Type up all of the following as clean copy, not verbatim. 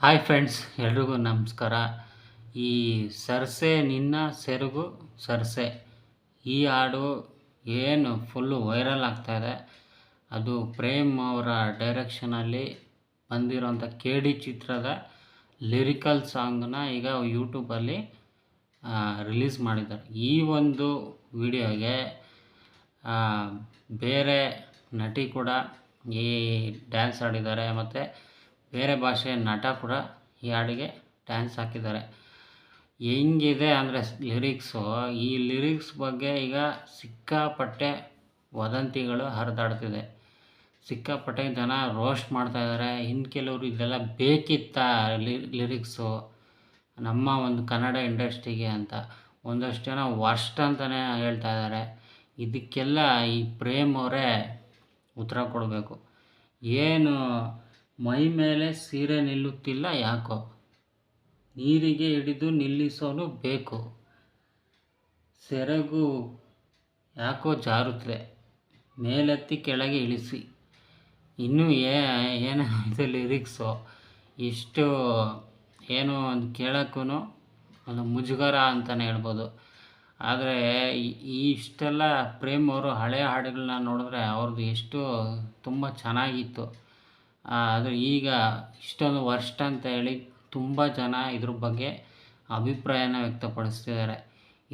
Hi friends, ಎಲ್ರಿಗೂ ನಮಸ್ಕಾರ. ಈ ಸರ್ಸೆ ನಿನ್ನ ಸೆರಗು ಸರ್ಸೆ ಈ ಹಾಡು ಏನು ಫುಲ್ಲು ವೈರಲ್ ಆಗ್ತಾಯಿದೆ. ಅದು ಪ್ರೇಮ್ ಅವರ ಡೈರೆಕ್ಷನಲ್ಲಿ ಬಂದಿರೋಂಥ ಕೆ ಡಿ ಚಿತ್ರದ ಲಿರಿಕಲ್ ಸಾಂಗನ್ನ ಈಗ ಯೂಟ್ಯೂಬಲ್ಲಿ ರಿಲೀಸ್ ಮಾಡಿದ್ದಾರೆ. ಈ ಒಂದು ವಿಡಿಯೋಗೆ ಬೇರೆ ನಟಿ ಕೂಡ ಈ ಡ್ಯಾನ್ಸ್ ಆಡಿದ್ದಾರೆ ಮತ್ತು ಬೇರೆ ಭಾಷೆಯ ನಟ ಕೂಡ ಈ ಹಾಡಿಗೆ ಡ್ಯಾನ್ಸ್ ಹಾಕಿದ್ದಾರೆ. ಹೆಂಗಿದೆ ಅಂದರೆ ಲಿರಿಕ್ಸು, ಈ ಲಿರಿಕ್ಸ್ ಬಗ್ಗೆ ಈಗ ಸಿಕ್ಕಾಪಟ್ಟೆ ವದಂತಿಗಳು ಹರಿದಾಡ್ತಿದೆ. ಸಿಕ್ಕಾಪಟ್ಟೆ ಜನ ರೋಸ್ಟ್ ಮಾಡ್ತಾಯಿದ್ದಾರೆ. ಇನ್ನು ಕೆಲವರು ಇದೆಲ್ಲ ಬೇಕಿತ್ತಾ ಲಿರಿಕ್ಸು ನಮ್ಮ ಒಂದು ಕನ್ನಡ ಇಂಡಸ್ಟ್ರಿಗೆ ಅಂತ ಒಂದಷ್ಟು ಜನ ವರ್ಸ್ಟ್ ಅಂತಲೇ ಹೇಳ್ತಾ ಇದ್ದಾರೆ. ಇದಕ್ಕೆಲ್ಲ ಈ ಪ್ರೇಮ್ ಅವರೇ ಉತ್ತರ ಕೊಡಬೇಕು. ಏನು ಮೈ ಮೇಲೆ ಸೀರೆ ನಿಲ್ಲುತ್ತಿಲ್ಲ ಯಾಕೋ, ನೀರಿಗೆ ಹಿಡಿದು ನಿಲ್ಲಿಸಲು ಬೇಕು, ಸೆರಗು ಯಾಕೋ ಜಾರುತ್ತದೆ, ಮೇಲೆತ್ತಿ ಕೆಳಗೆ ಇಳಿಸಿ. ಇನ್ನೂ ಏನಿದೆ ಲಿರಿಕ್ಸು, ಇಷ್ಟು ಏನು ಒಂದು ಕೇಳೋಕ್ಕೂ ಒಂದು ಮುಜುಗರ ಅಂತಲೇ ಹೇಳ್ಬೋದು. ಆದರೆ ಇಷ್ಟೆಲ್ಲ ಪ್ರೇಮ್ ಅವರು ಹಳೆಯ ಹಾಡುಗಳನ್ನ ನೋಡಿದ್ರೆ ಅವ್ರದ್ದು ಎಷ್ಟು ತುಂಬ ಚೆನ್ನಾಗಿತ್ತು. ಆದರೆ ಈಗ ಇಷ್ಟೊಂದು ವರ್ಸ್ಟ್ ಅಂತ ಹೇಳಿ ತುಂಬ ಜನ ಇದ್ರ ಬಗ್ಗೆ ಅಭಿಪ್ರಾಯನ ವ್ಯಕ್ತಪಡಿಸ್ತಿದ್ದಾರೆ.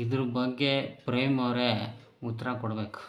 ಇದ್ರ ಬಗ್ಗೆ ಪ್ರೇಮ್ ಅವರೇ ಉತ್ತರ ಕೊಡಬೇಕು.